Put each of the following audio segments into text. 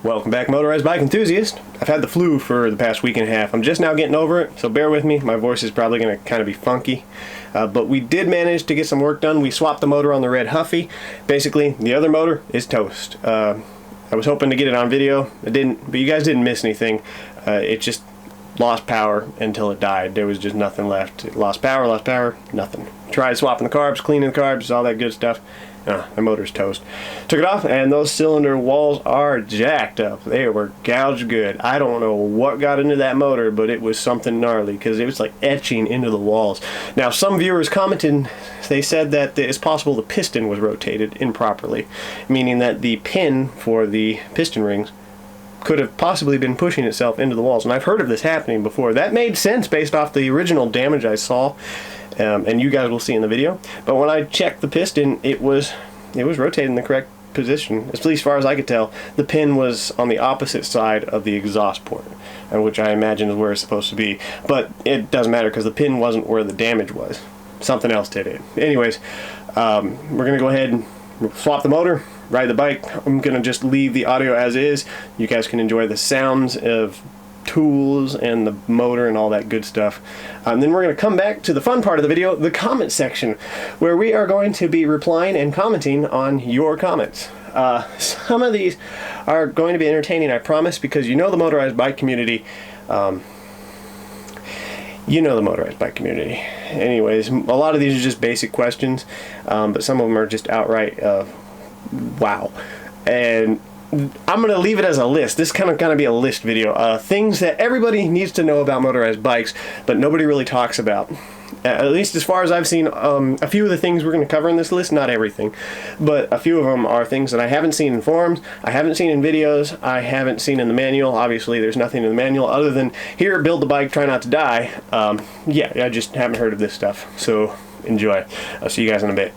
Welcome back, Motorized Bike Enthusiast. I've had the flu for the past week and a half. I'm just now getting over it, so bear with me. My voice is probably going to kind of be funky. But we did manage to get some work done. We swapped the motor on the red Huffy. Basically, the other motor is toast. I was hoping to get it on video. I didn't, but you guys didn't miss anything. It just lost power until it died. There was just nothing left. It lost power, nothing. Tried swapping the carbs, cleaning the carbs, all that good stuff. The motor's toast. Took it off, and those cylinder walls are jacked up. They were gouged good. I don't know what got into that motor, but it was something gnarly because it was like etching into the walls. Now, some viewers commented, they said that it's possible the piston was rotated improperly, meaning that the pin for the piston rings could have possibly been pushing itself into the walls. And I've heard of this happening before. That made sense based off the original damage I saw. And you guys will see in the video. But when I checked the piston, it was rotated in the correct position. At least as far as I could tell, the pin was on the opposite side of the exhaust port, which I imagine is where it's supposed to be. But it doesn't matter because the pin wasn't where the damage was. Something else did it. Anyways, we're going to go ahead and swap the motor, ride the bike. I'm going to just leave the audio as is. You guys can enjoy the sounds of tools and the motor and all that good stuff. Then we're going to come back to the fun part of the video, the comment section, where we are going to be replying and commenting on your comments. Some of these are going to be entertaining, I promise, because you know the motorized bike community. Anyways, a lot of these are just basic questions, but some of them are just outright wow. And I'm going to leave it as a list. This is kind of going to be a list video. Things that everybody needs to know about motorized bikes, but nobody really talks about. At least as far as I've seen, a few of the things we're going to cover in this list, not everything, but a few of them are things that I haven't seen in forums, I haven't seen in videos, I haven't seen in the manual. Obviously, there's nothing in the manual other than, here, build the bike, try not to die. Yeah, I just haven't heard of this stuff, so enjoy. I'll see you guys in a bit.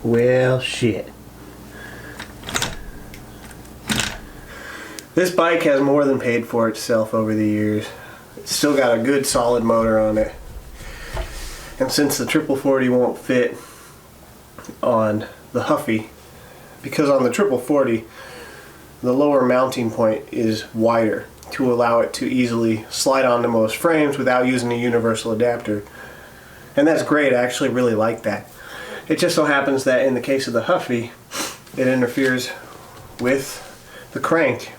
Well, shit. This bike has more than paid for itself over the years. It's still got a good solid motor on it. And since the 4040 won't fit on the Huffy, because on the 4040 the lower mounting point is wider to allow it to easily slide onto most frames without using a universal adapter. And that's great, I actually really like that. It just so happens that in the case of the Huffy, it interferes with the crank.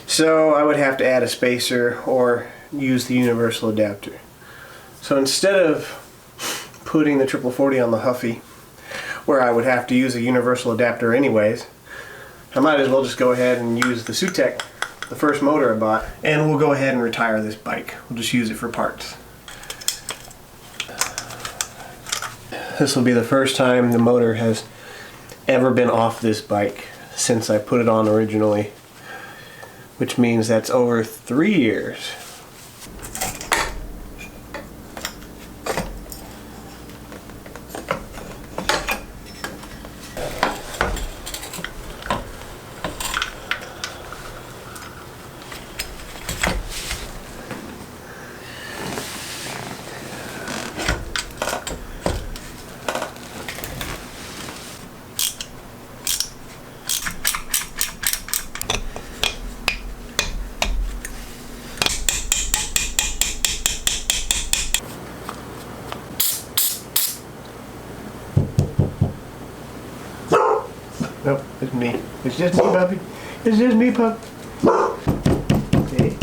So I would have to add a spacer or use the universal adapter. So instead of putting the 4040 on the Huffy, where I would have to use a universal adapter anyways, I might as well just go ahead and use the seeutek, the first motor I bought, and we'll go ahead and retire this bike. We'll just use it for parts. This will be the first time the motor has ever been off this bike since I put it on originally, which means that's over 3 years. Nope, it's me. It's just me, puppy. It's just me, pup. Okay.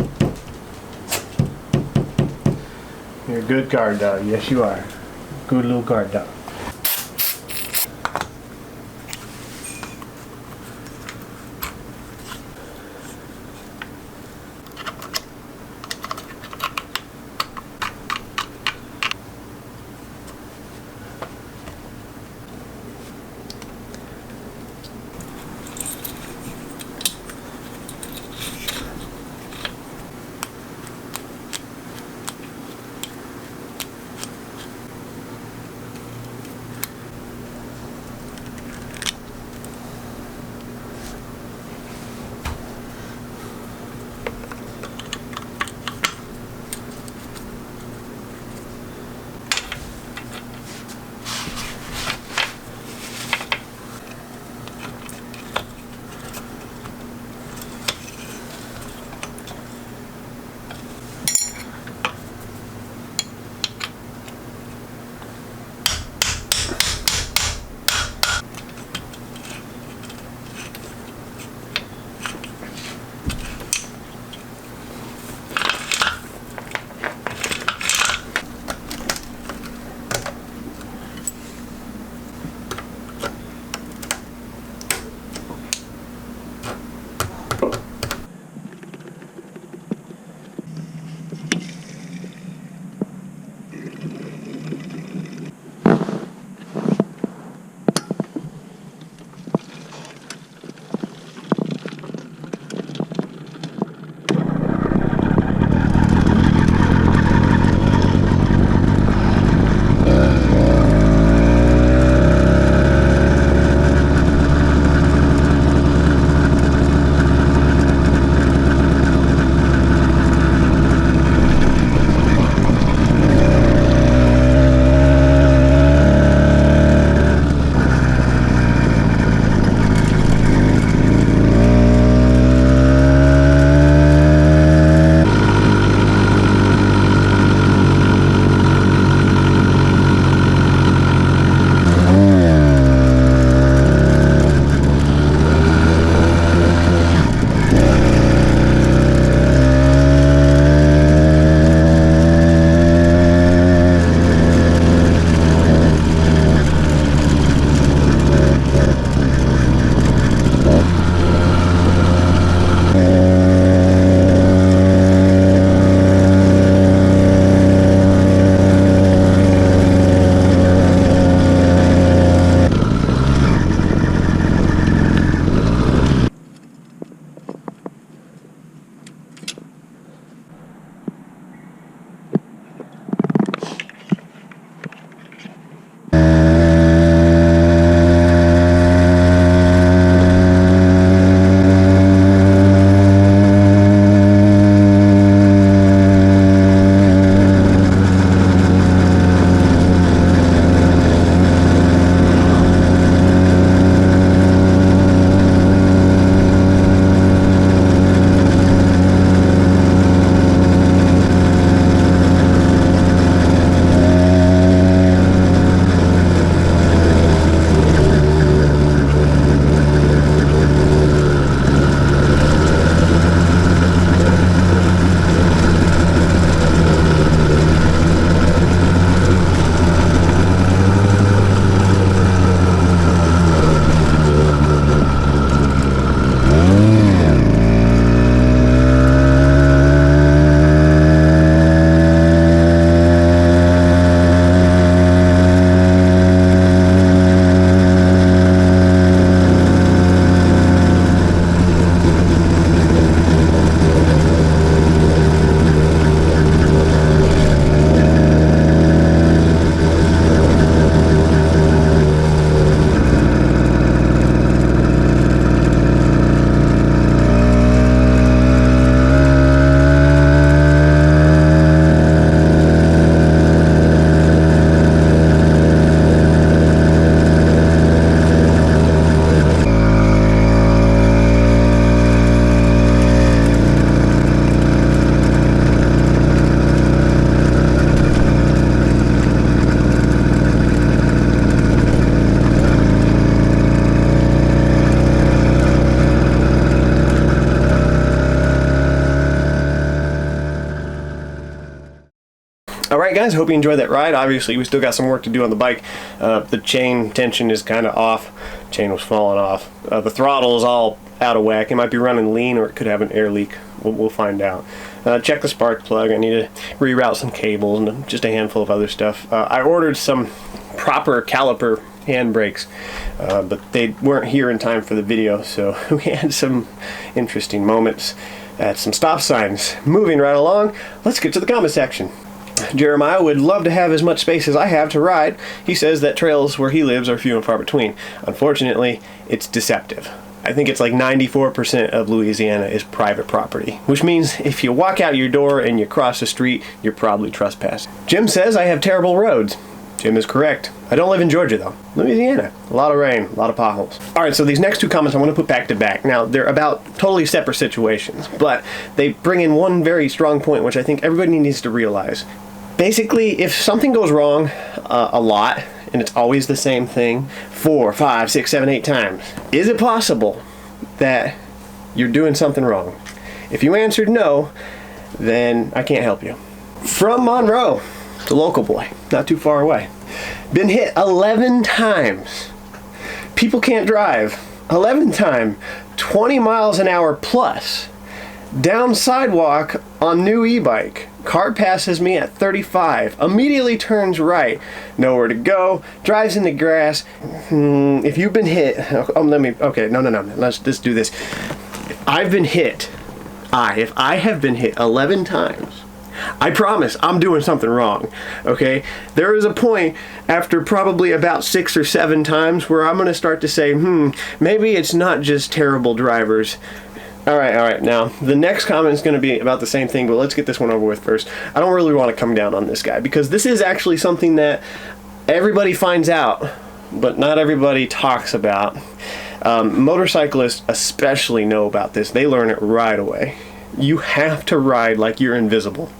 You're a good guard dog. Yes, you are. Good little guard dog. Alright guys, hope you enjoyed that ride. Obviously we still got some work to do on the bike. The chain tension is kind of off. Chain was falling off. The throttle is all out of whack. It might be running lean, or it could have an air leak. We'll find out. Check the spark plug. I need to reroute some cables and just a handful of other stuff. I ordered some proper caliper handbrakes, but they weren't here in time for the video, so we had some interesting moments at some stop signs. Moving right along, let's get to the comment section. Jeremiah would love to have as much space as I have to ride. He says that trails where he lives are few and far between. Unfortunately, it's deceptive. I think it's like 94% of Louisiana is private property, which means if you walk out your door and you cross the street, you're probably trespassing. Jim says I have terrible roads. Jim is correct. I don't live in Georgia though. Louisiana. A lot of rain, a lot of potholes. Alright, so these next two comments I want to put back to back. Now, they're about totally separate situations, but they bring in one very strong point which I think everybody needs to realize. Basically, if something goes wrong a lot, and it's always the same thing, 4, 5, 6, 7, 8 times, is it possible that you're doing something wrong? If you answered no, then I can't help you. From Monroe, the local boy, not too far away. Been hit 11 times. People can't drive. 11 times, 20 miles an hour plus. Down sidewalk on new e-bike. Car passes me at 35. Immediately turns right. Nowhere to go. Drives in the grass. If you've been hit... Okay, no. Let's just do this. If I've been hit... If I have been hit 11 times... I promise I'm doing something wrong, okay? There is a point after probably about 6 or 7 times where I'm going to start to say, maybe it's not just terrible drivers. Alright, now, the next comment is going to be about the same thing, but let's get this one over with first. I don't really want to come down on this guy, because this is actually something that everybody finds out, but not everybody talks about. Motorcyclists especially know about this. They learn it right away. You have to ride like you're invisible,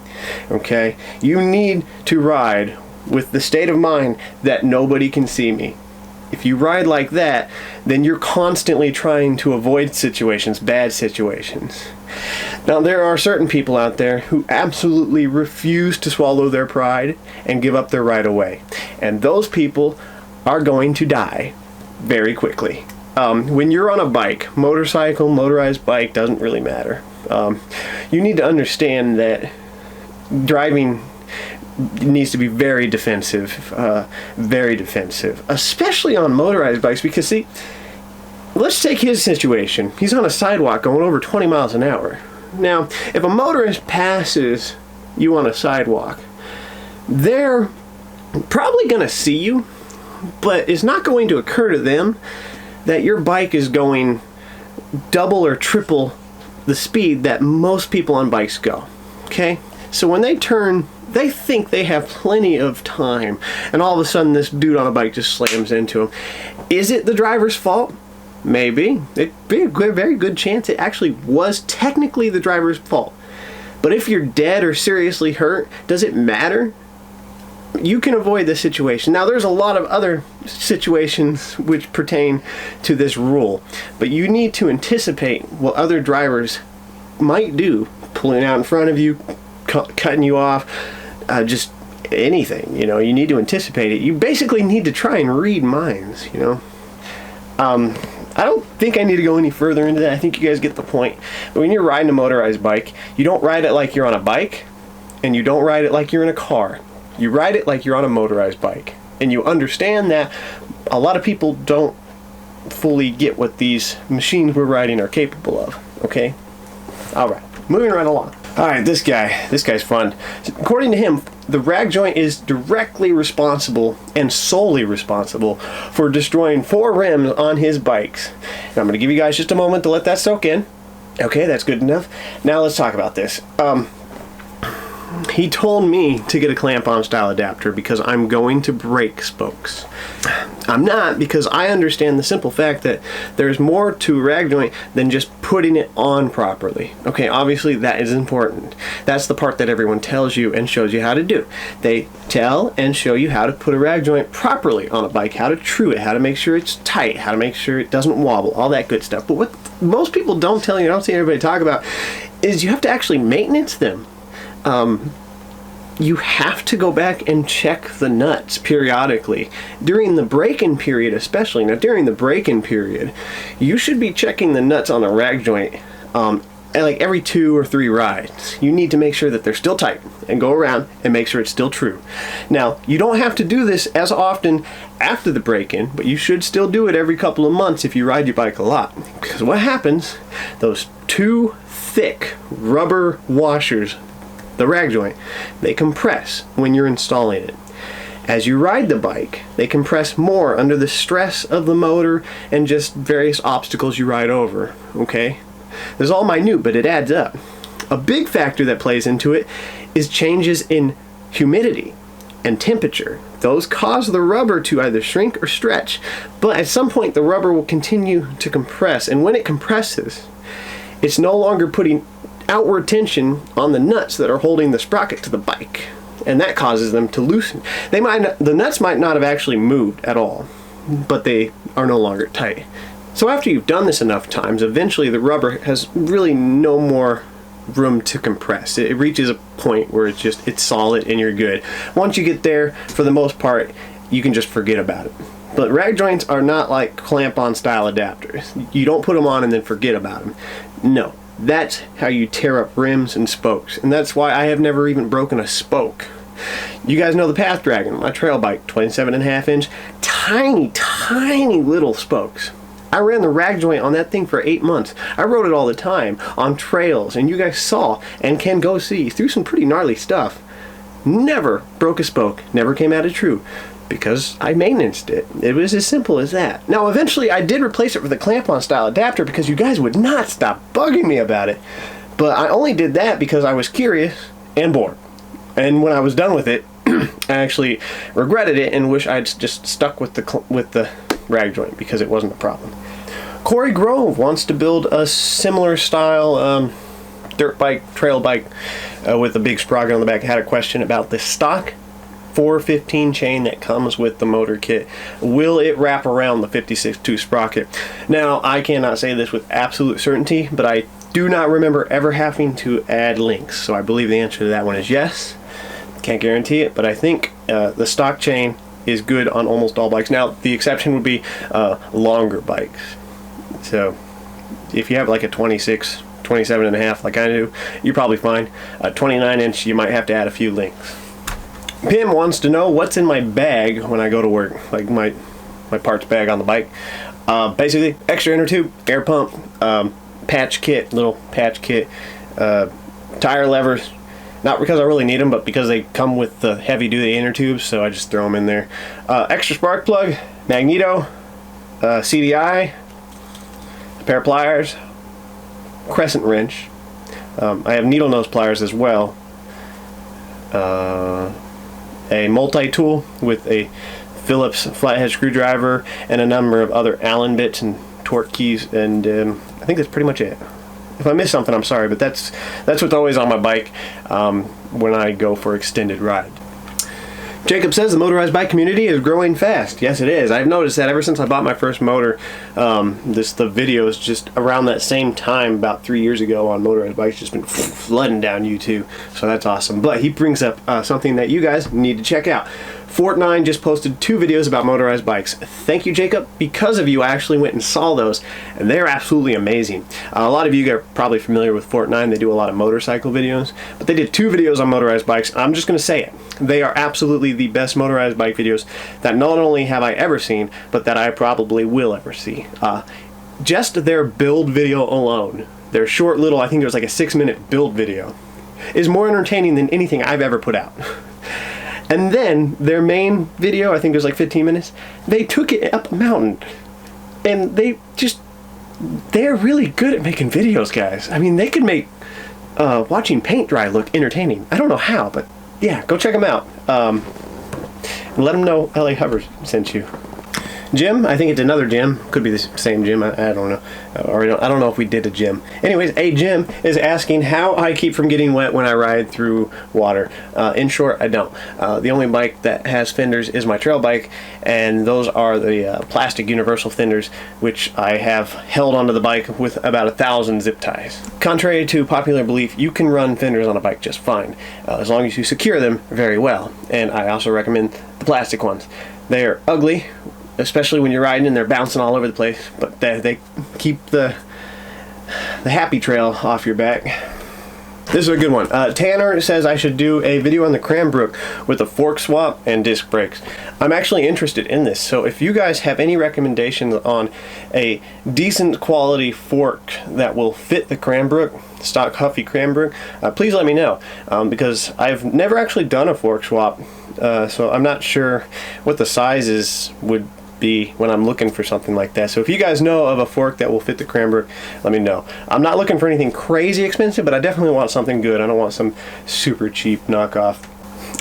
okay? You need to ride with the state of mind that nobody can see me. If you ride like that, then you're constantly trying to avoid situations, bad situations. Now, there are certain people out there who absolutely refuse to swallow their pride and give up their right of way. And those people are going to die very quickly. When you're on a bike, motorcycle, motorized bike, doesn't really matter. You need to understand that driving needs to be very defensive, especially on motorized bikes, because see, let's take his situation. He's on a sidewalk going over 20 miles an hour. Now, if a motorist passes you on a sidewalk, they're probably going to see you, but it's not going to occur to them that your bike is going double or triple the speed that most people on bikes go, okay? So when they turn, they think they have plenty of time, and all of a sudden this dude on a bike just slams into him. Is it the driver's fault? Maybe. It'd be a very good chance it actually was technically the driver's fault. But if you're dead or seriously hurt, does it matter? You can avoid this situation. Now, there's a lot of other situations which pertain to this rule, but you need to anticipate what other drivers might do, pulling out in front of you, cutting you off, just anything, you know. You need to anticipate it. You basically need to try and read minds, you know. I don't think I need to go any further into that. I think you guys get the point. But when you're riding a motorized bike, you don't ride it like you're on a bike, and you don't ride it like you're in a car. You ride it like you're on a motorized bike. And you understand that a lot of people don't fully get what these machines we're riding are capable of, okay? Alright, moving right along. Alright, this guy's fun. According to him, the rag joint is directly responsible and solely responsible for destroying 4 rims on his bikes. Now, I'm going to give you guys just a moment to let that soak in. Okay, that's good enough. Now let's talk about this. He told me to get a clamp-on style adapter because I'm going to break spokes. I'm not, because I understand the simple fact that there's more to a rag joint than just putting it on properly. Okay, obviously that is important. That's the part that everyone tells you and shows you how to do. They tell and show you how to put a rag joint properly on a bike, how to true it, how to make sure it's tight, how to make sure it doesn't wobble, all that good stuff. But what most people don't tell you, I don't see everybody talk about, is you have to actually maintenance them. you have to go back and check the nuts periodically. During the break-in period especially. Now during the break-in period, you should be checking the nuts on a rag joint like every 2 or 3 rides. You need to make sure that they're still tight and go around and make sure it's still true. Now, you don't have to do this as often after the break-in, but you should still do it every couple of months if you ride your bike a lot. Because what happens, those 2 thick rubber washers, the rag joint, they compress when you're installing it. As you ride the bike, they compress more under the stress of the motor and just various obstacles you ride over, okay? This is all minute, but it adds up. A big factor that plays into it is changes in humidity and temperature. Those cause the rubber to either shrink or stretch, but at some point the rubber will continue to compress, and when it compresses, it's no longer putting outward tension on the nuts that are holding the sprocket to the bike, and that causes them to loosen. The nuts might not have actually moved at all, but they are no longer tight. So after you've done this enough times, eventually the rubber has really no more room to compress. It reaches a point where it's solid and you're good. Once you get there, for the most part, you can just forget about it. But rag joints are not like clamp-on style adapters. You don't put them on and then forget about them. No, that's how you tear up rims and spokes, and that's why I have never even broken a spoke. You guys know the Path Dragon, my trail bike, 27.5 inch, tiny little spokes. I ran the rag joint on that thing for 8 months. I rode it all the time on trails, and you guys saw and can go see through some pretty gnarly stuff. Never broke a spoke, never came out of true, because I maintenanced it. It was as simple as that. Now eventually I did replace it with a clamp-on style adapter because you guys would not stop bugging me about it. But I only did that because I was curious and bored. And when I was done with it, I actually regretted it and wish I'd just stuck with the rag joint because it wasn't a problem. Corey Grove wants to build a similar style dirt bike, trail bike with a big sprocket on the back. Had a question about the stock 415 chain that comes with the motor kit. Will it wrap around the 56.2 sprocket? Now, I cannot say this with absolute certainty, but I do not remember ever having to add links, so I believe the answer to that one is yes. Can't guarantee it, but I think the stock chain is good on almost all bikes. Now, the exception would be longer bikes. So, if you have like a 26, 27.5 like I do, you're probably fine. 29 inch, you might have to add a few links. Pim wants to know what's in my bag when I go to work, like my parts bag on the bike. Basically, extra inner tube, air pump, patch kit, little patch kit, tire levers. Not because I really need them, but because they come with the heavy-duty inner tubes, so I just throw them in there. Extra spark plug, magneto, CDI, a pair of pliers, crescent wrench. I have needle nose pliers as well. A multi-tool with a Phillips flathead screwdriver and a number of other Allen bits and torque keys, and I think that's pretty much it. If I missed something, I'm sorry, but that's what's always on my bike when I go for extended ride. Jacob says the motorized bike community is growing fast. Yes, it is. I've noticed that ever since I bought my first motor. The videos just around that same time, about 3 years ago, on motorized bikes, just been flooding down YouTube. So that's awesome. But he brings up something that you guys need to check out. Fort9 just posted 2 videos about motorized bikes. Thank you, Jacob. Because of you, I actually went and saw those, and they're absolutely amazing. A lot of you are probably familiar with Fort9. They do a lot of motorcycle videos, but they did 2 videos on motorized bikes. I'm just going to say it. They are absolutely the best motorized bike videos that not only have I ever seen, but that I probably will ever see. Just their build video alone, their short little, I think it was like a 6-minute build video, is more entertaining than anything I've ever put out. And then their main video, I think it was like 15 minutes, they took it up a mountain. And they're really good at making videos, guys. I mean, they could make watching paint dry look entertaining. I don't know how, but yeah, go check them out. And let them know LA Hubbard sent you. Jim, I think it's another Jim, could be the same Jim, I don't know, or I don't know if we did a Jim. Anyways, a Jim is asking how I keep from getting wet when I ride through water. In short, I don't. The only bike that has fenders is my trail bike, and those are the plastic universal fenders, which I have held onto the bike with about 1,000 zip ties. Contrary to popular belief, you can run fenders on a bike just fine, as long as you secure them very well. And I also recommend the plastic ones. They are ugly, especially when you're riding and they're bouncing all over the place, but they keep the happy trail off your back. This is a good one. Tanner says I should do a video on the Cranbrook with a fork swap and disc brakes. I'm actually interested in this, so if you guys have any recommendations on a decent quality fork that will fit the Cranbrook, stock Huffy Cranbrook, please let me know, because I've never actually done a fork swap, so I'm not sure what the sizes would be when I'm looking for something like that. So if you guys know of a fork that will fit the Cranbrook, let me know. I'm not looking for anything crazy expensive, but I definitely want something good. I don't want some super cheap knockoff.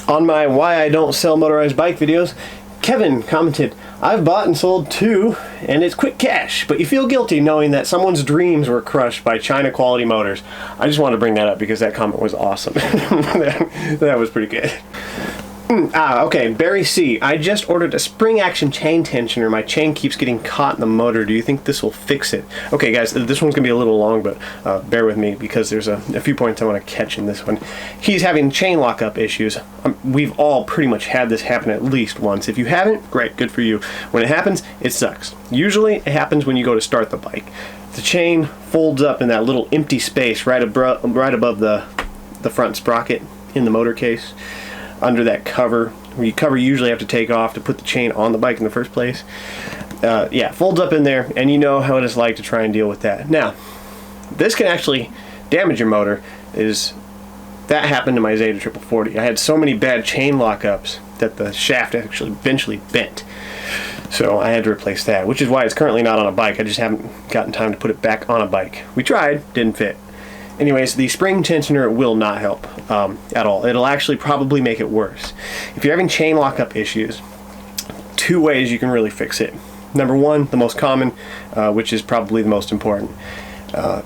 On my why I don't sell motorized bike videos, Kevin commented, I've bought and sold 2 and it's quick cash, but you feel guilty knowing that someone's dreams were crushed by China quality motors. I just wanted to bring that up because that comment was awesome. that was pretty good. Okay, Barry C. I just ordered a spring action chain tensioner. My chain keeps getting caught in the motor. Do you think this will fix it? Okay guys, this one's gonna be a little long, but bear with me because there's a few points I want to catch in this one. He's having chain lockup issues. We've all pretty much had this happen at least once. If you haven't, great, good for you. When it happens, it sucks. Usually it happens when you go to start the bike. The chain folds up in that little empty space right above the front sprocket in the motor case. Under that cover, where you usually have to take off to put the chain on the bike in the first place. Yeah, folds up in there, and you know how it is like to try and deal with that. Now, this can actually damage your motor. That happened to my Zeta 4040. I had so many bad chain lockups that the shaft actually eventually bent. So I had to replace that, which is why it's currently not on a bike. I just haven't gotten time to put it back on a bike. We tried, didn't fit. Anyways, the spring tensioner will not help at all. It'll actually probably make it worse. If you're having chain lockup issues, 2 ways you can really fix it. Number 1, the most common, which is probably the most important,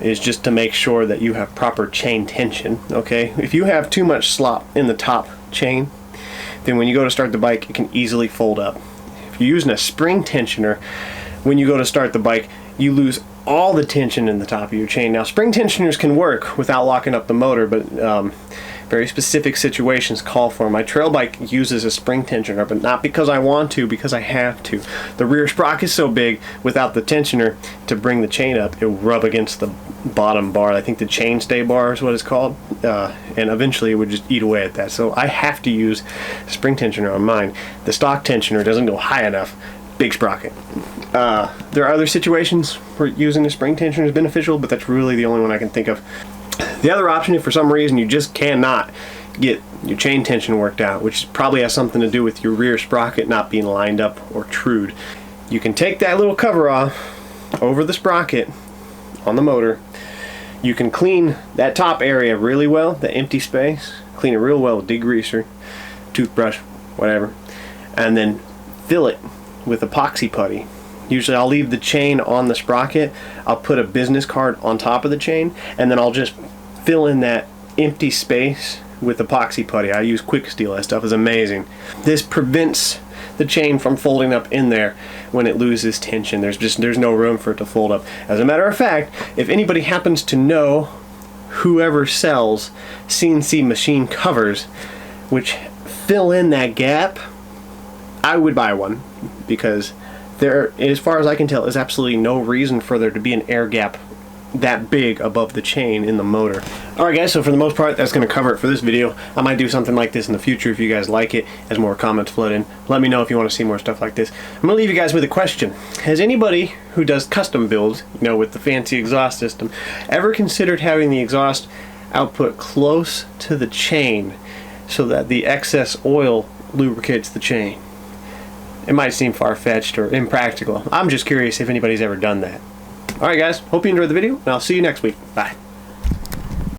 is just to make sure that you have proper chain tension, okay? If you have too much slop in the top chain, then when you go to start the bike, it can easily fold up. If you're using a spring tensioner, when you go to start the bike, you lose all the tension in the top of your chain. Now, spring tensioners can work without locking up the motor, but very specific situations call for them. My trail bike uses a spring tensioner, but not because I want to, because I have to. The rear sprocket is so big, without the tensioner to bring the chain up, it will rub against the bottom bar. I think the chainstay bar is what it's called, and eventually it would just eat away at that. So I have to use spring tensioner on mine. The stock tensioner doesn't go high enough. Big sprocket. There are other situations where using a spring tensioner is beneficial, but that's really the only one I can think of. The other option, if for some reason you just cannot get your chain tension worked out, which probably has something to do with your rear sprocket not being lined up or trued, you can take that little cover off over the sprocket on the motor. You can clean that top area really well, the empty space, clean it real well with degreaser, toothbrush, whatever, and then fill it with epoxy putty. Usually I'll leave the chain on the sprocket, I'll put a business card on top of the chain, and then I'll just fill in that empty space with epoxy putty. I use Quick Steel. That stuff is amazing. This prevents the chain from folding up in there when it loses tension. There's no room for it to fold up. As a matter of fact, if anybody happens to know whoever sells CNC machine covers which fill in that gap, I would buy one, because there, as far as I can tell, is absolutely no reason for there to be an air gap that big above the chain in the motor. Alright guys, so for the most part that's going to cover it for this video. I might do something like this in the future if you guys like it, as more comments flood in. Let me know if you want to see more stuff like this. I'm going to leave you guys with a question. Has anybody who does custom builds, you know, with the fancy exhaust system, ever considered having the exhaust output close to the chain so that the excess oil lubricates the chain? It might seem far-fetched or impractical. I'm just curious if anybody's ever done that. Alright guys, hope you enjoyed the video, and I'll see you next week. Bye.